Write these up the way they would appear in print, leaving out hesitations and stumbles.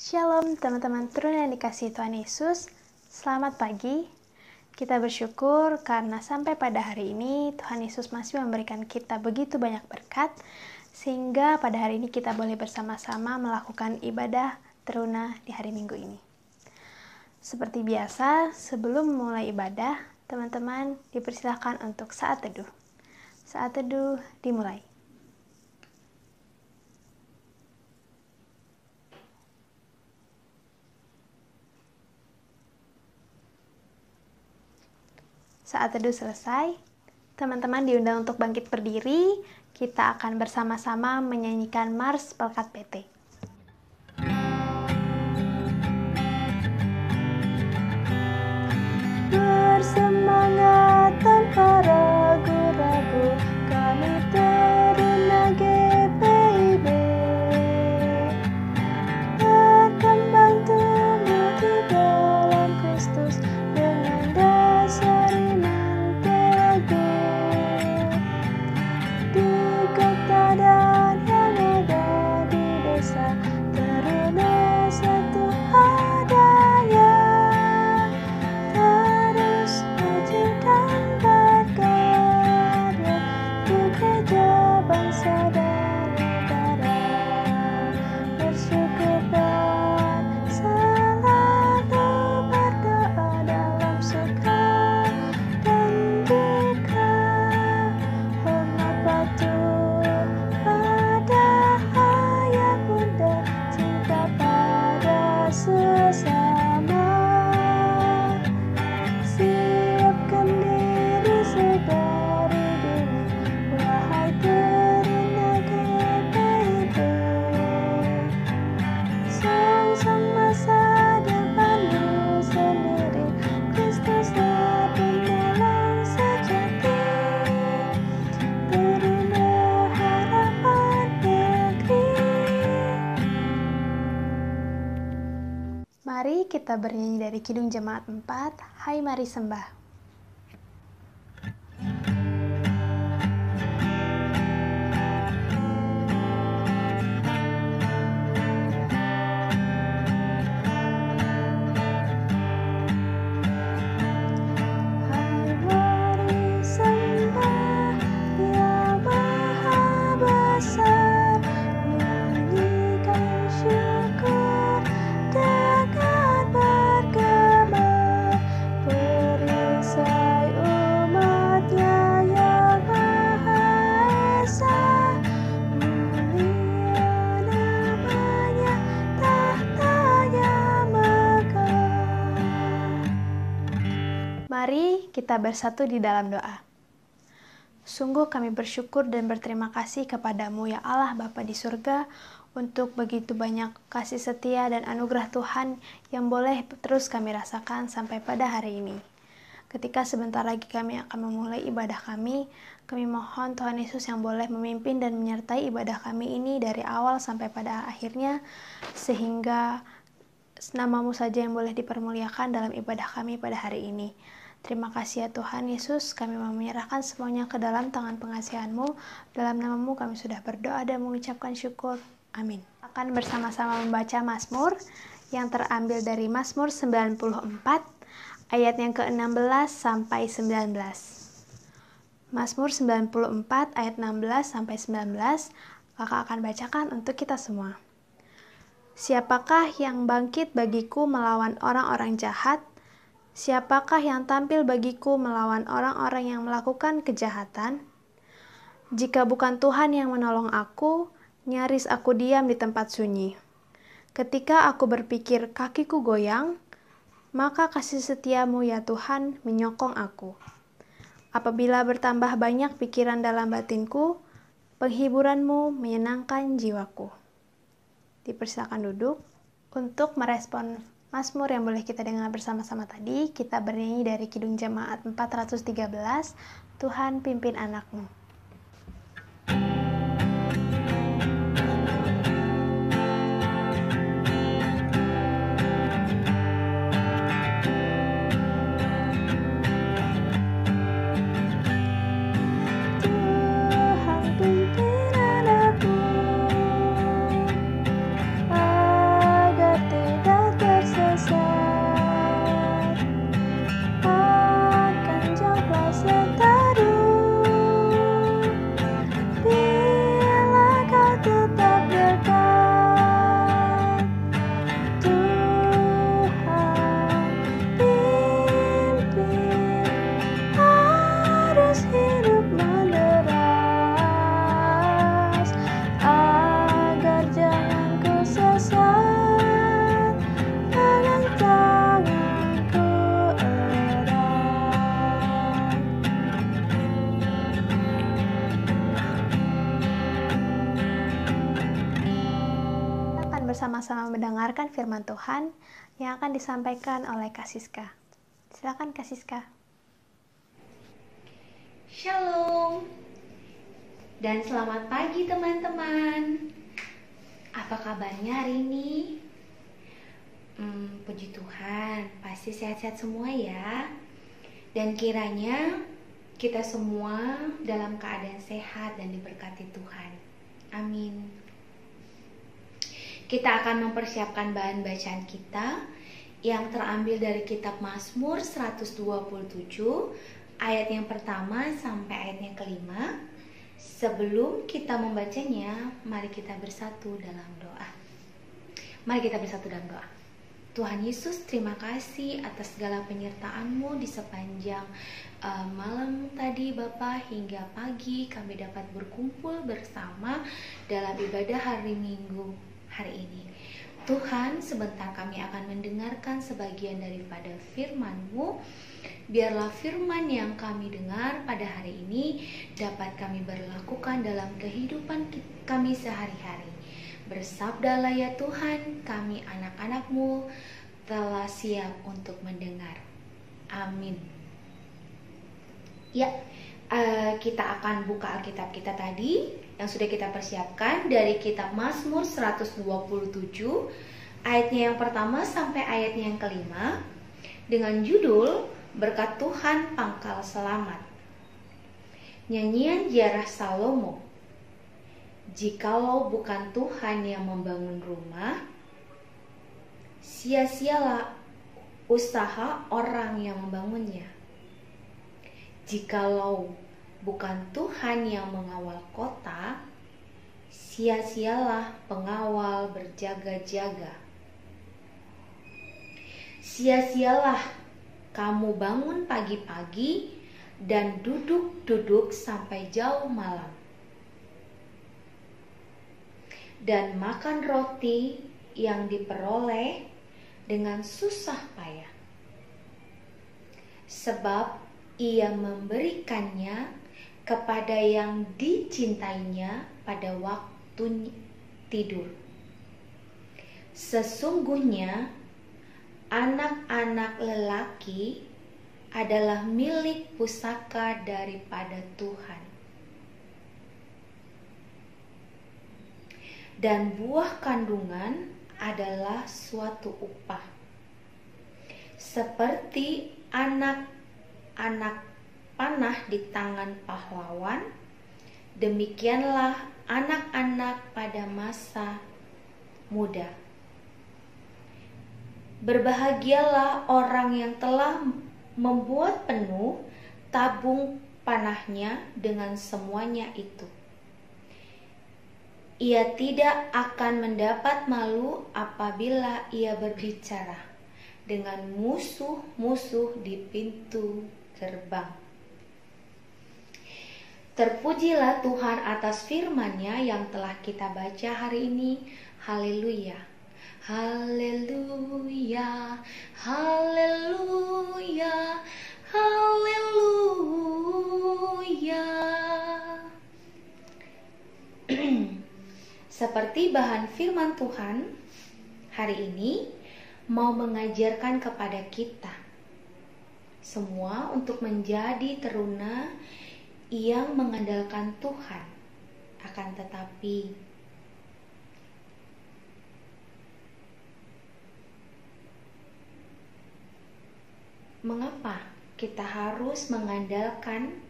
Shalom teman-teman Trun yang dikasihi Tuhan Yesus. Selamat pagi. Kita bersyukur karena sampai pada hari ini Tuhan Yesus masih memberikan kita begitu banyak berkat, sehingga pada hari ini kita boleh bersama-sama melakukan ibadah teruna di hari Minggu ini. Seperti biasa, sebelum memulai ibadah, teman-teman dipersilakan untuk saat teduh. Saat teduh dimulai. Saat teduh selesai, teman-teman diundang untuk bangkit berdiri. Kita akan bersama-sama menyanyikan Mars Pelkat PT. Bersemangat tanpa ragu-ragu, kami teruna GPIB. Berkembang tumbuh di dalam Kristus dengan dasar iman teguh. Di kota dan yang ada di desa, teruna satu adanya. Terus maju dan berkarya di gereja bangsa dan negara. Bersyukur dan selalu berdoa dalam suka dan duka. Hormat patuh pada ayah bunda, cinta pada sesama. Siapkan diri sedari dini, wahai teruna GPIB. Sang masa depanmu sendiri, Kristuslah penolong sejati. Teruna harapan negeri. Mari kita bernyanyi dari Kidung Jemaat 4, Hai Mari Sembah. Hai mari sembah Dia Maha Besar, nyanyikan syukur dengan bergema, perisai umatnya yang Maha Esa, mulia namanya, tahtanya megah. Mari kita bersatu di dalam doa. Sungguh kami bersyukur dan berterima kasih kepadamu ya Allah Bapa di surga untuk begitu banyak kasih setia dan anugerah Tuhan yang boleh terus kami rasakan sampai pada hari ini. Ketika sebentar lagi kami akan memulai ibadah kami mohon Tuhan Yesus yang boleh memimpin dan menyertai ibadah kami ini dari awal sampai pada akhirnya, sehingga namamu saja yang boleh dipermuliakan dalam ibadah kami pada hari ini. Terima kasih ya Tuhan Yesus, kami mau menyerahkan semuanya ke dalam tangan pengasihan-Mu. Dalam namamu kami sudah berdoa dan mengucapkan syukur. Amin. Akan bersama-sama membaca Mazmur yang terambil dari Mazmur 94 ayat yang ke-16 sampai 19. Mazmur 94 ayat 16 sampai 19 Kakak akan bacakan untuk kita semua. Siapakah yang bangkit bagiku melawan orang-orang jahat? Siapakah yang tampil bagiku melawan orang-orang yang melakukan kejahatan? Jika bukan Tuhan yang menolong aku, nyaris aku diam di tempat sunyi. Ketika aku berpikir kakiku goyang, maka kasih setiamu ya Tuhan menyokong aku. Apabila bertambah banyak pikiran dalam batinku, penghiburanmu menyenangkan jiwaku. Dipersilakan duduk. Untuk merespon Mazmur yang boleh kita dengar bersama-sama tadi, kita bernyanyi dari Kidung Jemaat 413, Tuhan pimpin anakmu. Tuhan pimpin anakmu, agar bersama-sama mendengarkan firman Tuhan yang akan disampaikan oleh Kak Siska. Silakan Kak Siska. Shalom dan selamat pagi teman-teman. Apa kabarnya hari ini? Puji Tuhan, pasti sehat-sehat semua ya. Dan kiranya kita semua dalam keadaan sehat dan diberkati Tuhan. Amin. Kita akan mempersiapkan bahan bacaan kita yang terambil dari kitab Mazmur 127 ayat yang pertama sampai ayat yang kelima. Sebelum kita membacanya, mari kita bersatu dalam doa. Mari kita bersatu dalam doa. Tuhan Yesus, terima kasih atas segala penyertaan-Mu di sepanjang malam tadi Bapa, hingga pagi kami dapat berkumpul bersama dalam ibadah hari Minggu hari ini. Tuhan, sebentar kami akan mendengarkan sebagian daripada firman-Mu. Biarlah firman yang kami dengar pada hari ini dapat kami berlakukan dalam kehidupan kami sehari-hari. Bersabdalah ya Tuhan, kami anak-anak-Mu telah siap untuk mendengar. Amin. Ya, kita akan buka Alkitab kita tadi yang sudah kita persiapkan dari kitab Mazmur 127 ayatnya yang pertama sampai ayatnya yang kelima dengan judul Berkat Tuhan Pangkal Selamat. Nyanyian Ziarah Salomo. Jikalau bukan Tuhan yang membangun rumah, sia-sialah usaha orang yang membangunnya. Jikalau bukan Tuhan yang mengawal kota, sia-sialah pengawal berjaga-jaga. Sia-sialah kamu bangun pagi-pagi dan duduk-duduk sampai jauh malam, dan makan roti yang diperoleh dengan susah payah, sebab ia memberikannya kepada yang dicintainya pada waktu tidur. Sesungguhnya anak-anak lelaki adalah milik pusaka daripada Tuhan, dan buah kandungan adalah suatu upah. Seperti anak-anak panah di tangan pahlawan, demikianlah anak-anak pada masa muda. Berbahagialah orang yang telah membuat penuh tabung panahnya dengan semuanya itu. Ia tidak akan mendapat malu apabila ia berbicara dengan musuh-musuh di pintu gerbang. Terpujilah Tuhan atas firman-Nya yang telah kita baca hari ini. Haleluya. Haleluya. Haleluya. Haleluya. Seperti bahan firman Tuhan hari ini mau mengajarkan kepada kita semua untuk menjadi teruna yang mengandalkan Tuhan. Akan tetapi mengapa kita harus mengandalkan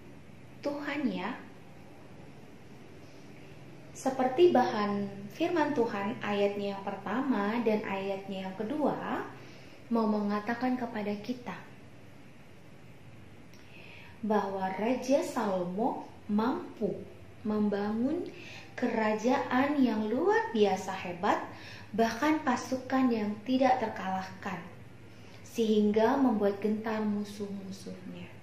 Tuhan ya? Seperti bahan firman Tuhan ayatnya yang pertama dan ayatnya yang kedua mau mengatakan kepada kita bahwa Raja Salomo mampu membangun kerajaan yang luar biasa hebat, bahkan pasukan yang tidak terkalahkan, sehingga membuat gentar musuh-musuhnya.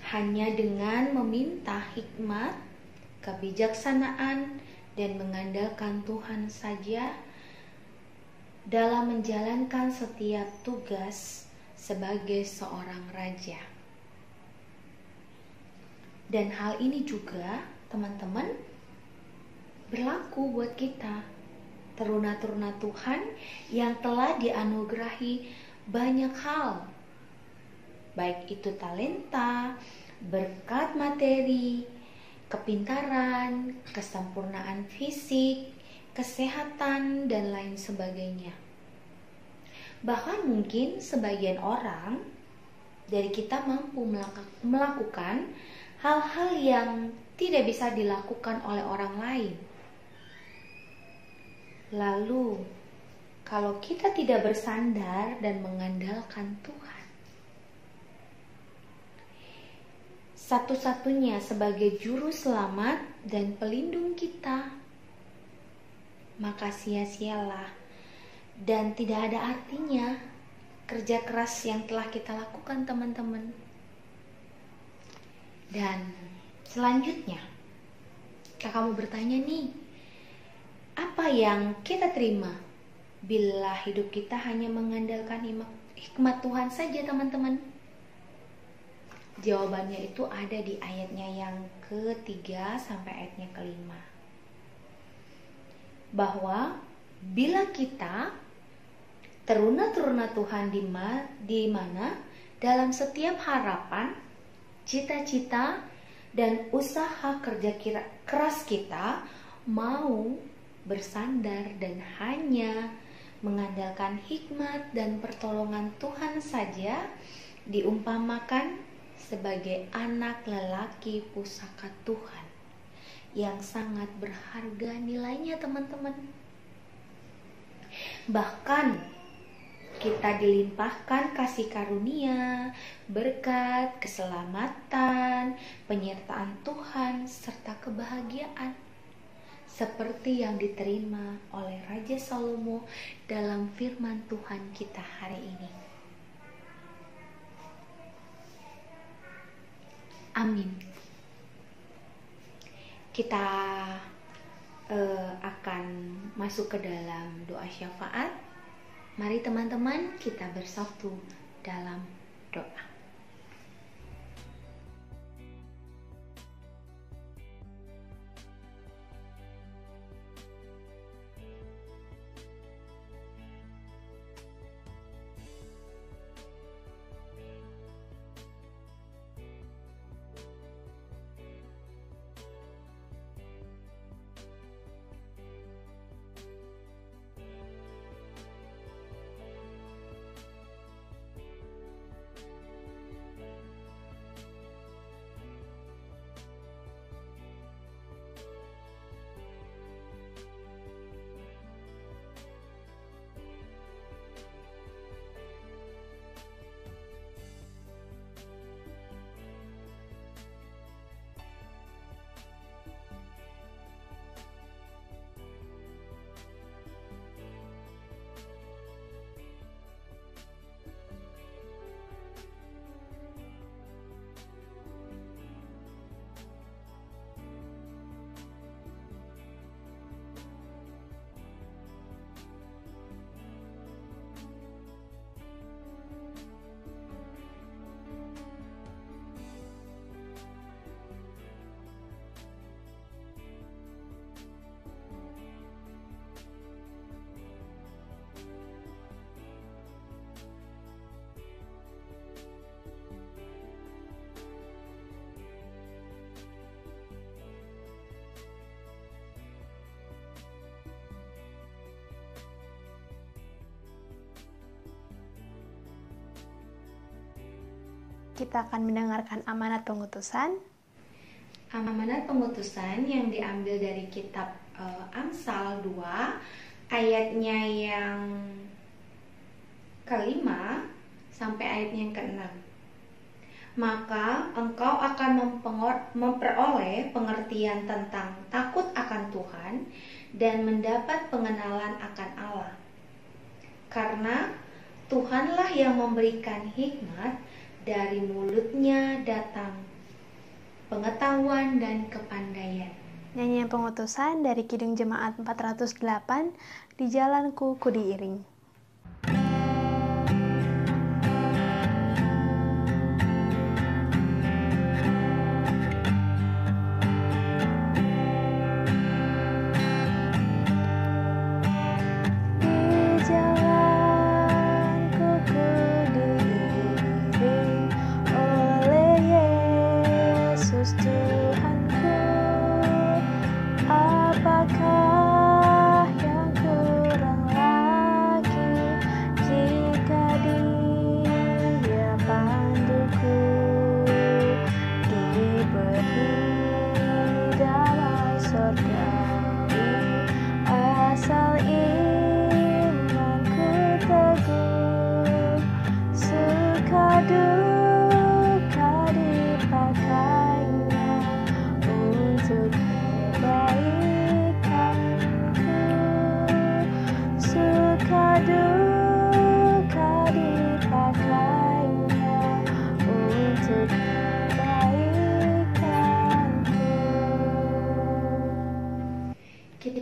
Hanya dengan meminta hikmat, kebijaksanaan, dan mengandalkan Tuhan saja dalam menjalankan setiap tugas sebagai seorang raja. Dan hal ini juga, teman-teman, berlaku buat kita, teruna-teruna Tuhan yang telah dianugerahi banyak hal, baik itu talenta, berkat materi, kepintaran, kesempurnaan fisik, kesehatan, dan lain sebagainya. Bahkan mungkin sebagian orang dari kita mampu melakukan hal-hal yang tidak bisa dilakukan oleh orang lain. Lalu, kalau kita tidak bersandar dan mengandalkan Tuhan, satu-satunya sebagai juru selamat dan pelindung kita, maka sia-sialah dan tidak ada artinya kerja keras yang telah kita lakukan, teman-teman. Dan selanjutnya, kamu bertanya nih, apa yang kita terima bila hidup kita hanya mengandalkan hikmat Tuhan saja, teman-teman? Jawabannya itu ada di ayatnya yang ketiga sampai ayatnya kelima. Bahwa bila kita teruna-teruna Tuhan di mana dalam setiap harapan, cita-cita, dan usaha kerja keras kita mau bersandar dan hanya mengandalkan hikmat dan pertolongan Tuhan saja, diumpamakan sebagai anak lelaki pusaka Tuhan yang sangat berharga nilainya, teman-teman. Bahkan kita dilimpahkan kasih karunia, berkat, keselamatan, penyertaan Tuhan, serta kebahagiaan, seperti yang diterima oleh Raja Salomo dalam firman Tuhan kita hari ini. Amin. Kita akan masuk ke dalam doa syafaat. Mari teman-teman, kita bersatu dalam doa. Kita akan mendengarkan amanat pengutusan. Amanat pengutusan yang diambil dari kitab Amsal 2 ayatnya yang kelima sampai ayatnya yang keenam. Maka engkau akan memperoleh pengertian tentang takut akan Tuhan dan mendapat pengenalan akan Allah. Karena Tuhanlah yang memberikan hikmat, dari mulutnya datang pengetahuan dan kepandaian. Nyanyian pengutusan dari Kidung Jemaat 408, Di Jalanku Ku Diiring.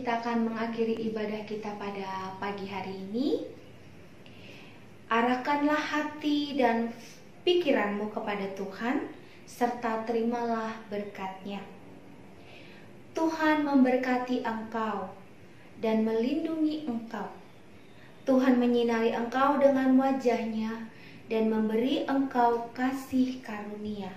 kita akan mengakhiri ibadah kita pada pagi hari ini. Arahkanlah hati dan pikiranmu kepada Tuhan, serta terimalah berkat-Nya. Tuhan memberkati engkau dan melindungi engkau. Tuhan menyinari engkau dengan wajah-Nya dan memberi engkau kasih karunia.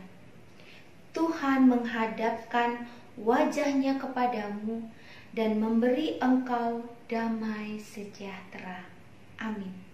Tuhan menghadapkan wajah-Nya kepadamu dan memberi engkau damai sejahtera. Amin.